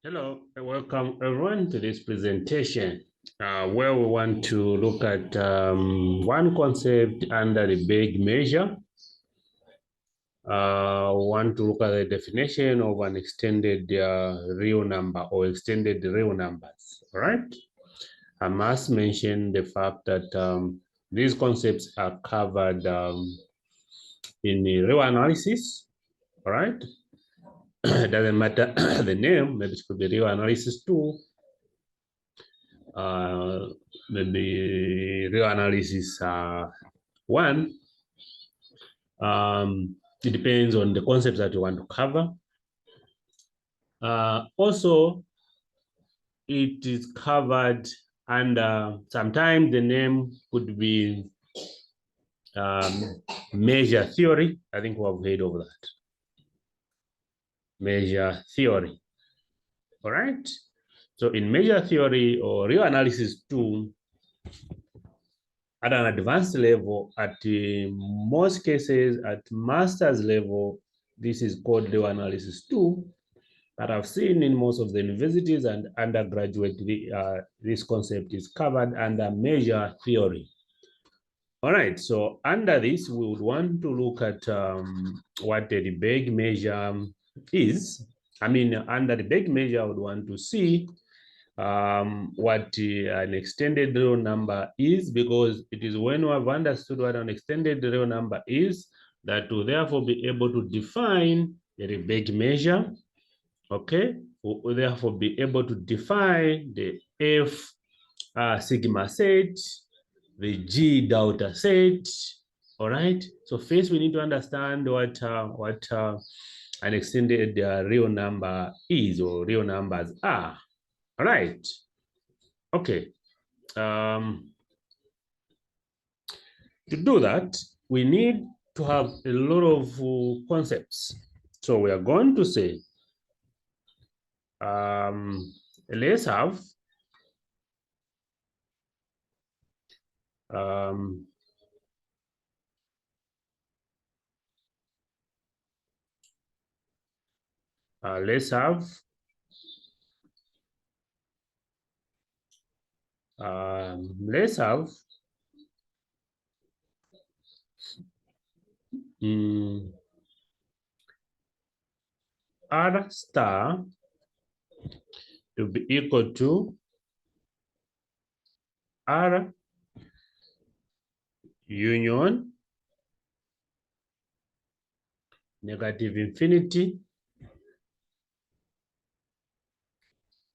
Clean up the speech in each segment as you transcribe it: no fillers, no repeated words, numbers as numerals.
Hello, and welcome everyone to this presentation where we want to look at one concept under the big measure. We want to look at the definition of an extended real number or extended real numbers, all right? I must mention the fact that these concepts are covered in the real analysis, all right? It doesn't matter the name, maybe it could be real analysis 2, maybe real analysis 1. It depends on the concepts that you want to cover. Also, it is covered under, sometimes the name could be measure theory. I think we have heard of that. Measure theory. All right. So in measure theory or real analysis 2, at an advanced level, at most cases, at master's level, this is called real analysis 2. But I've seen in most of the universities and undergraduate, this concept is covered under measure theory. All right, so under this, we would want to look at what the big measure is. I mean, under the big measure, I would want to see what an extended real number is, because it is when we have understood what an extended real number is that we'll therefore be able to define the big measure. Okay, we'll therefore be able to define the F sigma set, the G delta set. All right, so first we need to understand what an extended real number is, or real numbers are. All right. Okay. To do that, we need to have a lot of concepts. So we are going to say, let's have let's have R star to be equal to R union negative infinity,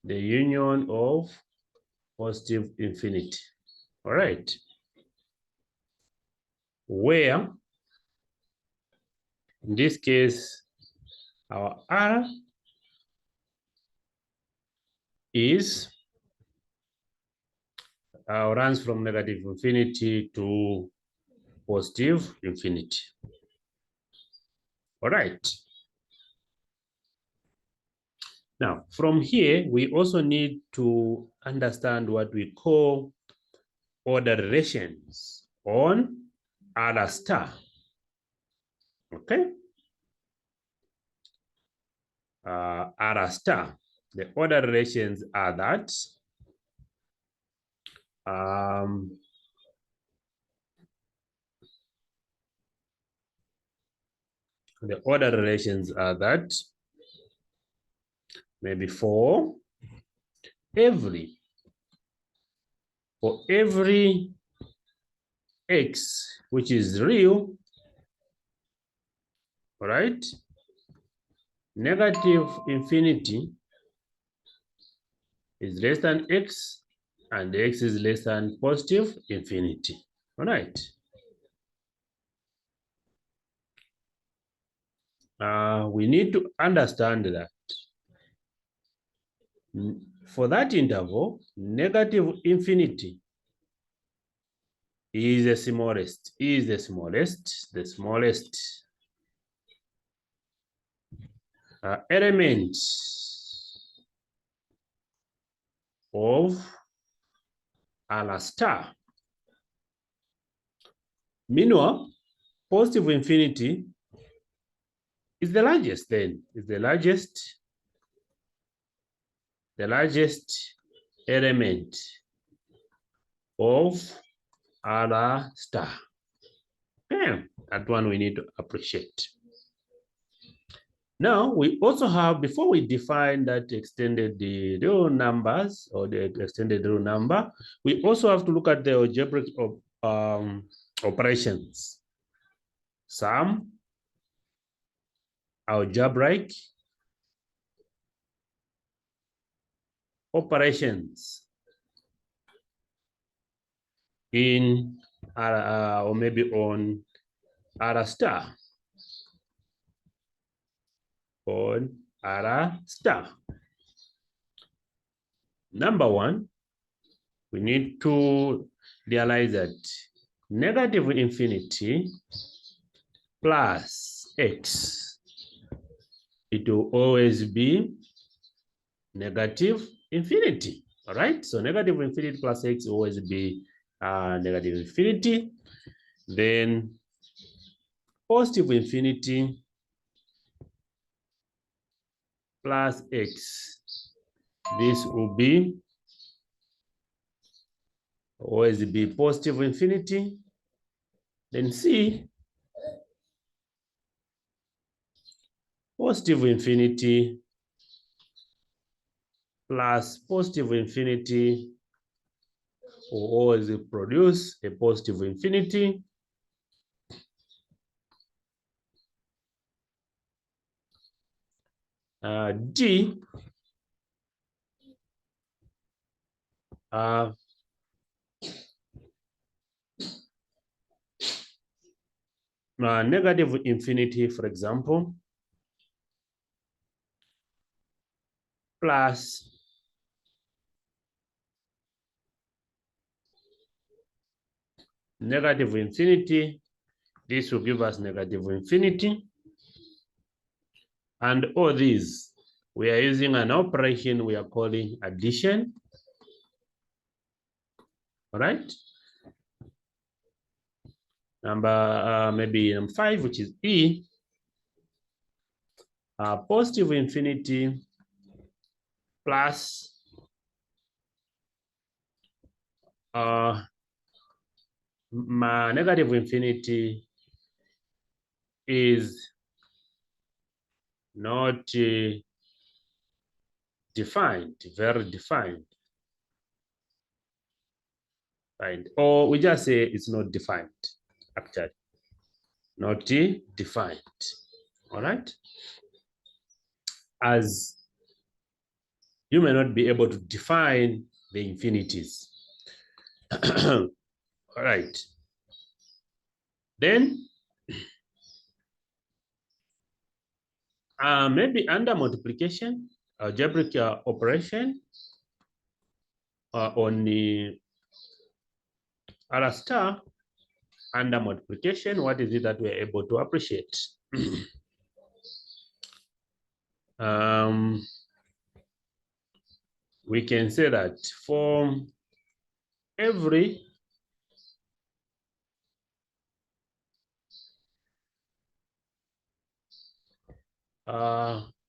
the union of positive infinity. All right. Where, in this case, our R is runs from negative infinity to positive infinity. All right. Now, from here, we also need to understand what we call order relations on R star. Okay. R star. The order relations are that the order relations are that maybe for every x which is real, all right, negative infinity is less than x and x is less than positive infinity. All right. We need to understand that for that interval, negative infinity is the smallest element of R star. Meanwhile, positive infinity is the largest, then is the largest the largest element of R star. Okay, that one we need to appreciate. Now, we also have, before we define that extended the real numbers or the extended real number, we also have to look at the algebraic operations. Some algebraic operations in or maybe on R star. On R star. Number one, we need to realize that negative infinity plus x, it will always be negative infinity. All right, so negative infinity plus x will always be negative infinity. Then positive infinity plus x, this will be always be positive infinity. Then c, positive infinity plus positive infinity will always produce a positive infinity. D, negative infinity, for example, plus negative infinity, this will give us negative infinity. And all these, we are using an operation we are calling addition. All right. Number maybe number 5, which is E, positive infinity plus my negative infinity is not defined, very defined. Right? Or we just say it's not defined, actually. Not defined. All right? As you may not be able to define the infinities. All right. Then maybe under multiplication, algebraic operation on the R star under multiplication, what is it that we're able to appreciate? We can say that for every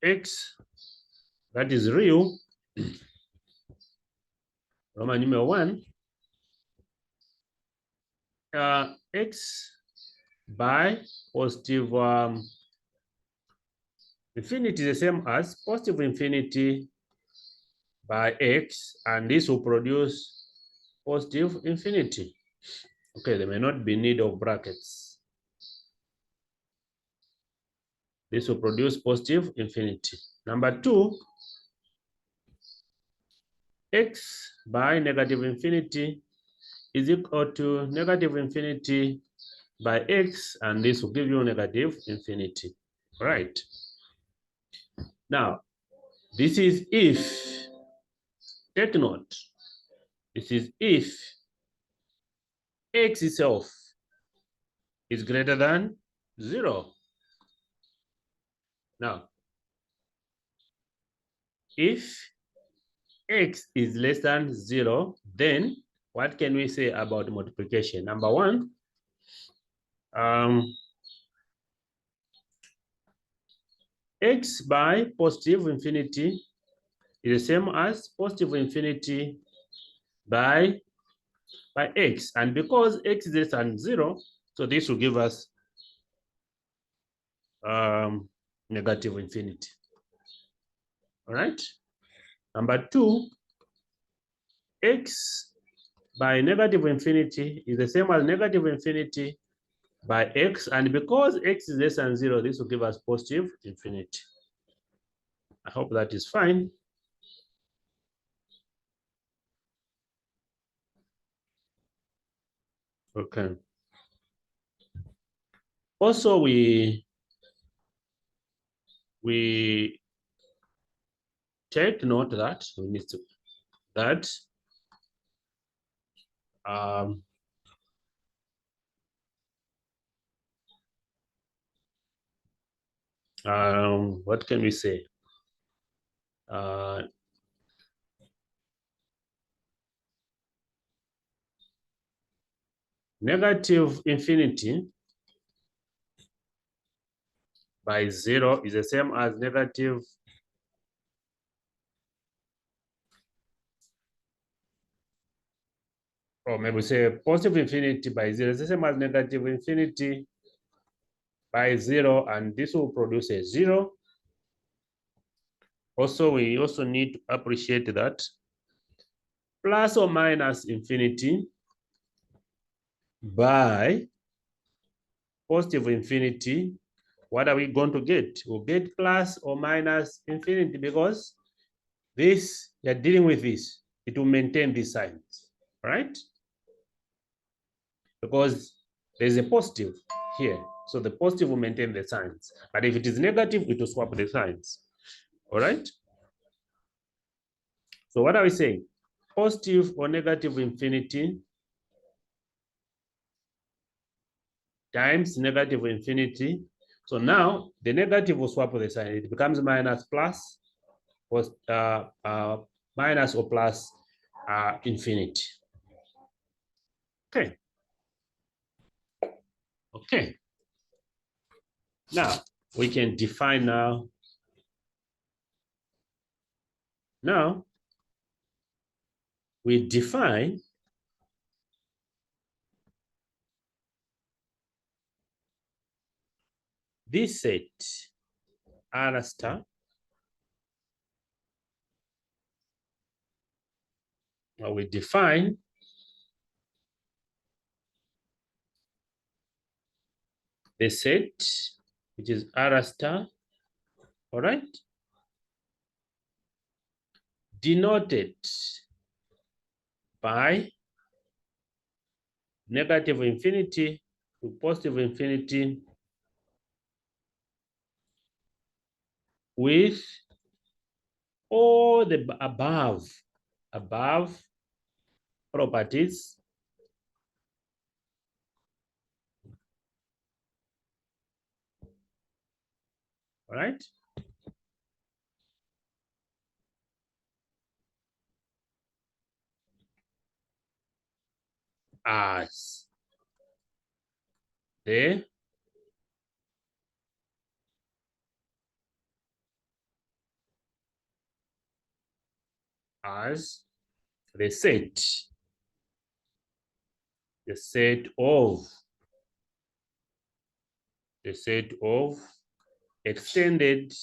x that is real, Roman numeral 1, x by positive infinity is the same as positive infinity by x, and this will produce positive infinity. Okay, there may not be need of brackets. This will produce positive infinity. Number 2, x by negative infinity is equal to negative infinity by x, and this will give you negative infinity. All right. Now, this is if, take note, this is if x itself is greater than 0. Now, if x is less than 0, then what can we say about multiplication? Number 1, x by positive infinity is the same as positive infinity by x. And because x is less than 0, so this will give us negative infinity. All right. Number 2, x by negative infinity is the same as negative infinity by x. And because x is less than 0, this will give us positive infinity. I hope that is fine. Okay. Also, we take note that we need to that what can we say? Negative infinity by 0 is the same as negative or maybe say positive infinity by 0 is the same as negative infinity by 0, and this will produce a 0. Also, we also need to appreciate that plus or minus infinity by positive infinity, what are we going to get? We'll get plus or minus infinity because this, you're dealing with this. It will maintain these signs, right? Because there's a positive here. So the positive will maintain the signs. But if it is negative, it will swap the signs. All right? So what are we saying? Positive or negative infinity times negative infinity. So now the negative will swap the sign. It becomes minus plus, minus or plus infinity. Okay. Okay. Now we can define now. Now we define this set R star. Now we define the set, which is R star, all right, denoted by negative infinity to positive infinity with all the above properties all right, as the set of extended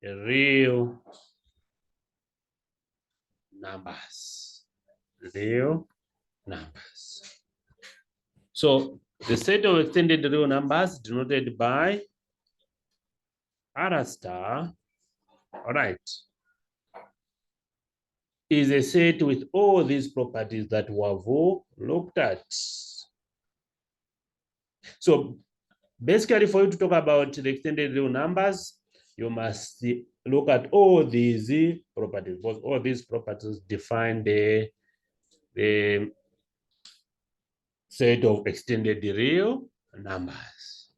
real numbers. So the set of extended real numbers denoted by R star, all right, is a set with all these properties that we have looked at. So basically, for you to talk about the extended real numbers, you must look at all these properties, because all these properties define the set of extended real numbers.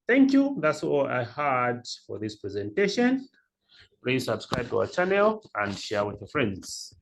Thank you. That's all I had for this presentation. Please subscribe to our channel and share with your friends.